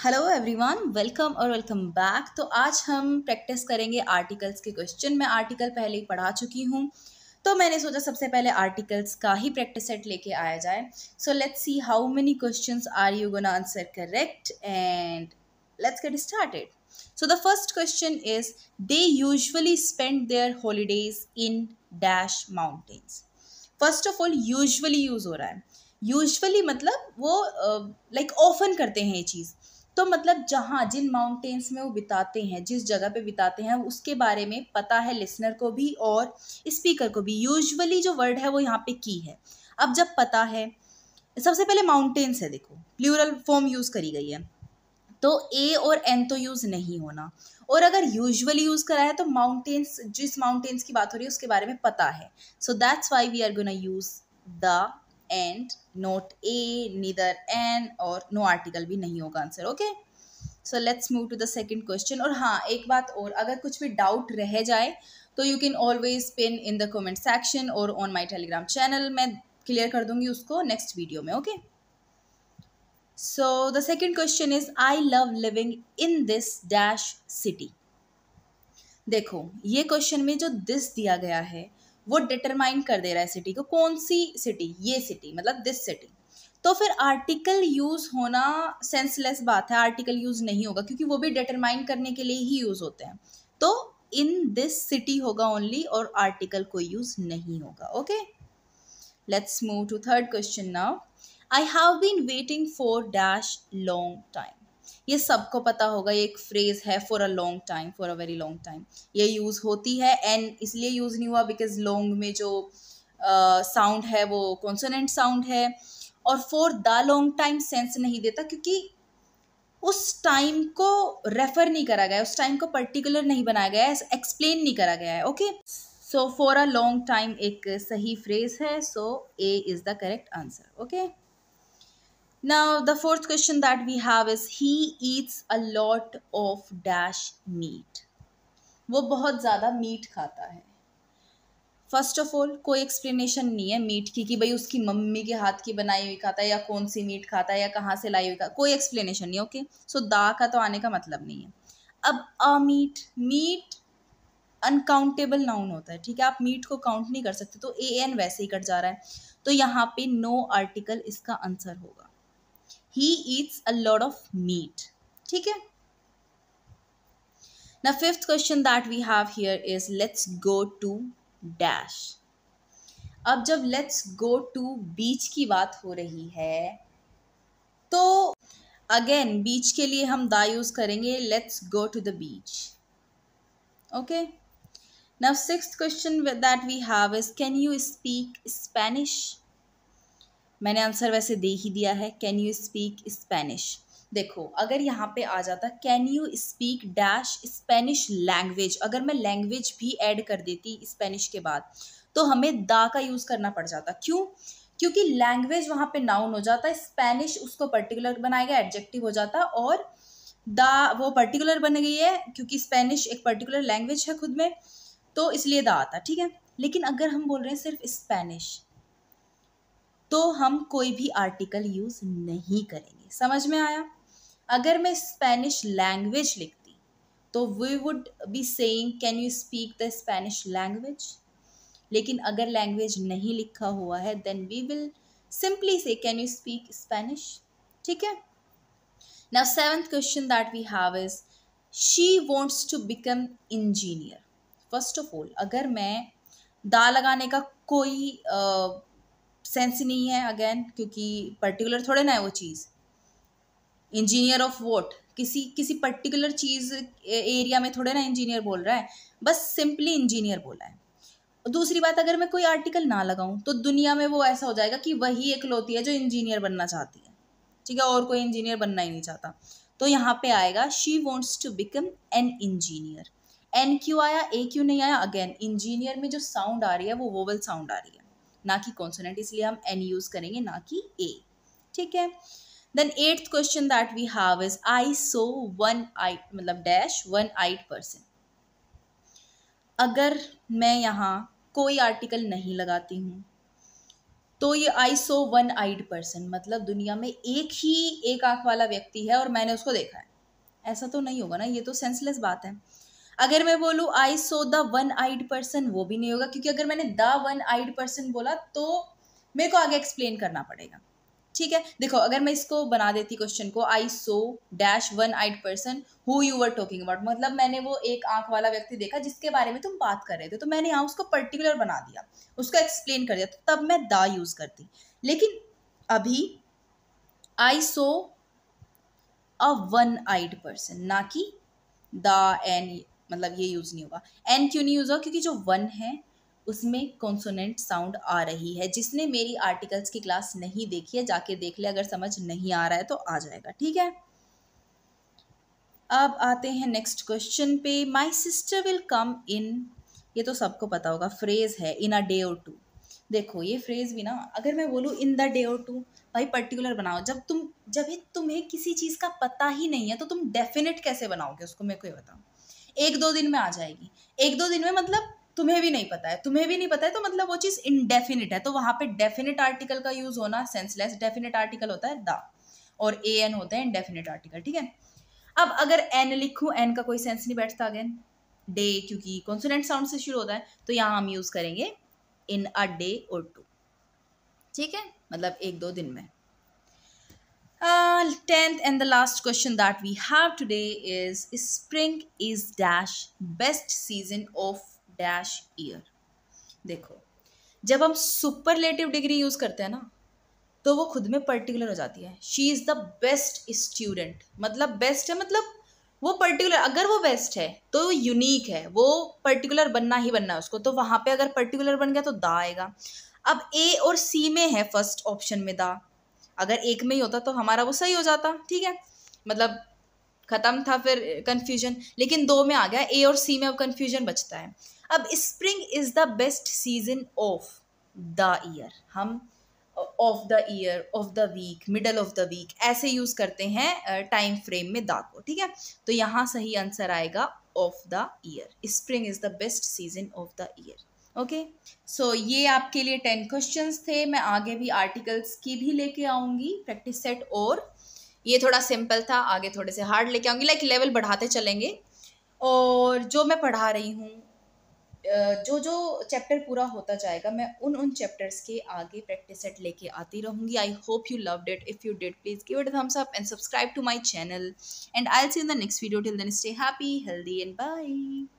Hello everyone, welcome और welcome back. तो आज हम प्रैक्टिस करेंगे आर्टिकल्स के क्वेश्चन। मैं आर्टिकल पहले ही पढ़ा चुकी हूँ, तो मैंने सोचा सबसे पहले आर्टिकल्स का ही प्रैक्टिस सेट लेके आया जाए। So let's see how many questions are you gonna answer correct and let's get started. So the first question is, they usually spend their holidays in dash mountains. First of all usually use हो रहा है। Usually मतलब वो like often करते हैं ये चीज़। तो मतलब जहाँ जिन माउंटेन्स में वो बिताते हैं, जिस जगह पे बिताते हैं, उसके बारे में पता है लिसनर को भी और स्पीकर को भी। यूजुअली जो वर्ड है वो यहाँ पे की है। अब जब पता है, सबसे पहले माउंटेन्स है, देखो प्लूरल फॉर्म यूज करी गई है, तो ए और एन तो यूज नहीं होना। और अगर यूजुअली यूज करा है तो माउंटेन्स, जिस माउंटेन्स की बात हो रही है उसके बारे में पता है। So that's why we are gonna use the and, not a, neither an, और नो आर्टिकल भी नहीं होगा answer. Okay, so let's move to the second question. और हाँ, एक बात और, अगर कुछ भी डाउट रह जाए तो you can always pin in the comment section और ऑन माई टेलीग्राम चैनल। मैं क्लियर कर दूंगी उसको नेक्स्ट वीडियो में। Okay, so the second question is, I love living in this dash city. देखो ये क्वेश्चन में जो दिस दिया गया है वो डिटरमाइन कर दे रहा है सिटी को। कौन सी सिटी? ये सिटी, मतलब दिस सिटी। तो फिर आर्टिकल यूज होना सेंसलेस बात है, आर्टिकल यूज नहीं होगा क्योंकि वो भी डिटरमाइन करने के लिए ही यूज होते हैं। तो इन दिस सिटी होगा ओनली और आर्टिकल कोई यूज नहीं होगा। Okay, let's move to third question now. I have been waiting for dash long time. ये सबको पता होगा, ये एक फ्रेज है, for a long time, for a very long time। ये यूज होती है, एंड इसलिए यूज नहीं हुआ बिकॉज लॉन्ग में जो साउंड है वो कॉन्सोनेंट साउंड है। और for the long time sense नहीं देता क्योंकि उस टाइम को रेफर नहीं करा गया है, उस टाइम को पर्टिकुलर नहीं बनाया गया है, एक्सप्लेन नहीं करा गया है। Okay, so for a long time एक सही फ्रेज है, so A is the correct answer. Okay, now the fourth question that we have is, he eats a lot of dash meat. वो बहुत ज़्यादा मीट खाता है। फर्स्ट ऑफ ऑल कोई explanation नहीं है मीट की कि भाई उसकी मम्मी के हाथ की बनाई हुई खाता है या कौन सी मीट खाता है या कहाँ से लाई हुई खाता, कोई एक्सप्लेनेशन नहीं। ओके, सो दा का तो आने का मतलब नहीं है। अब अ मीट, मीट अनकाउंटेबल नाउन होता है, ठीक है, आप मीट को काउंट नहीं कर सकते, तो ए एन वैसे ही कट जा रहा है, तो यहाँ पे नो आर्टिकल इसका आंसर होगा। He eats a lot of meat. ठीक है। Now fifth question that we have here is, let's go to dash. अब जब let's go to beach की बात हो रही है तो अगेन बीच के लिए हम दा यूज करेंगे, let's go to the beach. Okay. Now sixth question that we have is, can you speak Spanish? मैंने आंसर वैसे दे ही दिया है, कैन यू स्पीक स्पेनिश। देखो अगर यहाँ पे आ जाता can you speak dash Spanish language, अगर मैं लैंग्वेज भी ऐड कर देती स्पेनिश के बाद तो हमें दा का यूज़ करना पड़ जाता। क्यों? क्योंकि लैंग्वेज वहाँ पे नाउन हो जाता है, स्पेनिश उसको पर्टिकुलर बनाएगा, एडजेक्टिव हो जाता, और दा वो पर्टिकुलर बन गई है क्योंकि स्पेनिश एक पर्टिकुलर लैंग्वेज है खुद में, तो इसलिए दा आता, ठीक है। लेकिन अगर हम बोल रहे हैं सिर्फ स्पेनिश तो हम कोई भी आर्टिकल यूज नहीं करेंगे। समझ में आया? अगर मैं स्पेनिश लैंग्वेज लिखती तो we would be saying can you speak the Spanish language, लेकिन अगर लैंग्वेज नहीं लिखा हुआ है then we will simply say can you speak Spanish. ठीक है। Now seventh question that we have is, she wants to become engineer. First of all अगर मैं दा लगाने का कोई सेंस नहीं है अगेन, क्योंकि पर्टिकुलर थोड़े ना है वो चीज़। इंजीनियर ऑफ वॉट, किसी पर्टिकुलर चीज़ एरिया में थोड़े ना इंजीनियर बोल रहा है, बस सिंपली इंजीनियर बोला है। दूसरी बात, अगर मैं कोई आर्टिकल ना लगाऊं तो दुनिया में वो ऐसा हो जाएगा कि वही इकलौती है जो इंजीनियर बनना चाहती है, ठीक है, और कोई इंजीनियर बनना ही नहीं चाहता। तो यहाँ पे आएगा she wants to become an engineer. An क्यों आया, ए क्यों नहीं आया? अगेन इंजीनियर में जो साउंड आ रही है वो वोवल साउंड आ रही है, ना कि कॉन्सोनेंट, इसलिए हम एन यूज करेंगे ना कि ए। ठीक है। Then eighth question that we have is, I saw one eyed, मतलब डैश वन आइट पर्सन। अगर मैं यहाँ कोई आर्टिकल नहीं लगाती हूँ तो ये आई सो वन आइड पर्सन, मतलब दुनिया में एक आंख वाला व्यक्ति है और मैंने उसको देखा है, ऐसा तो नहीं होगा ना, ये तो सेंसलेस बात है। अगर मैं बोलूँ I saw the one eyed person, वो भी नहीं होगा, क्योंकि अगर मैंने द वन आइड पर्सन बोला तो मेरे को आगे एक्सप्लेन करना पड़ेगा। ठीक है, देखो अगर मैं इसको बना देती क्वेश्चन को, I saw dash one eyed person who you were talking about, मतलब मैंने वो एक आंख वाला व्यक्ति देखा जिसके बारे में तुम बात कर रहे थे, तो मैंने यहाँ उसको पर्टिकुलर बना दिया, उसको एक्सप्लेन कर दिया, तो तब मैं द यूज करती। लेकिन अभी आई सो अ वन आइड पर्सन, ना कि द एन, मतलब ये यूज नहीं होगा। एन क्यों नहीं यूज होगा, क्योंकि जो वन है उसमें कॉन्सोनेंट साउंड आ रही है। जिसने मेरी आर्टिकल्स की क्लास नहीं देखी है जाके देख ले, अगर समझ नहीं आ रहा है तो आ जाएगा। ठीक है, अब आते हैं नेक्स्ट क्वेश्चन पे। माई सिस्टर विल कम इन, ये तो सबको पता होगा, फ्रेज है इन अ डे और टू। देखो ये फ्रेज भी ना, अगर मैं बोलूँ इन द डे और टू, भाई पर्टिकुलर बनाओ। जब तुम्हें किसी चीज़ का पता ही नहीं है तो तुम डेफिनेट कैसे बनाओगे उसको, मेरे को ये बताओ। एक दो दिन में आ जाएगी, एक दो दिन में मतलब तुम्हें भी नहीं पता है, तो मतलब वो चीज़ इनडेफिनिट है, तो वहाँ पे डेफिनेट आर्टिकल का यूज होना सेंसलेस। डेफिनेट आर्टिकल होता है द, और ए एन होता है इनडेफिनिट आर्टिकल। ठीक है, अब अगर एन लिखूं, एन का कोई सेंस नहीं बैठता अगेन, डे क्योंकि कॉन्सोनेंट साउंड से शुरू होता है, तो यहाँ हम यूज करेंगे इन अ डे और टू। ठीक है, मतलब एक दो दिन में। 10th and the last question that we have today is spring is dash best season of dash year। देखो जब हम सुपरलेटिव डिग्री यूज करते हैं ना, तो वो खुद में पर्टिकुलर हो जाती है। She is the best student, मतलब बेस्ट है, मतलब वो पर्टिकुलर, अगर वो बेस्ट है तो वो यूनिक है, वो पर्टिकुलर बनना ही बनना है उसको, तो वहां पे अगर पर्टिकुलर बन गया तो दा आएगा। अब ए और सी में है फर्स्ट ऑप्शन में दा, अगर एक में ही होता तो हमारा वो सही हो जाता। ठीक है, मतलब खत्म था फिर कंफ्यूजन, लेकिन दो में आ गया, ए और सी में अब कंफ्यूजन बचता है। अब spring is the best season of the year, हम of the year, of the week, middle of the week ऐसे यूज करते हैं टाइम फ्रेम में दा को। ठीक है, तो यहाँ सही आंसर आएगा of the year. Spring is the best season of the year. Okay, so ये आपके लिए 10 क्वेश्चंस थे। मैं आगे भी आर्टिकल्स की भी लेके आऊंगी प्रैक्टिस सेट, और ये थोड़ा सिंपल था, आगे थोड़े से हार्ड लेके आऊंगी, लाइक लेवल बढ़ाते चलेंगे। और जो मैं पढ़ा रही हूँ, जो जो चैप्टर पूरा होता जाएगा, मैं उन चैप्टर्स के आगे प्रैक्टिस सेट लेके आती रहूंगी। I hope you loved it. If you did, please give it a thumbs up and subscribe to my channel, and I will see you in the next video. Till then stay happy, healthy and bye.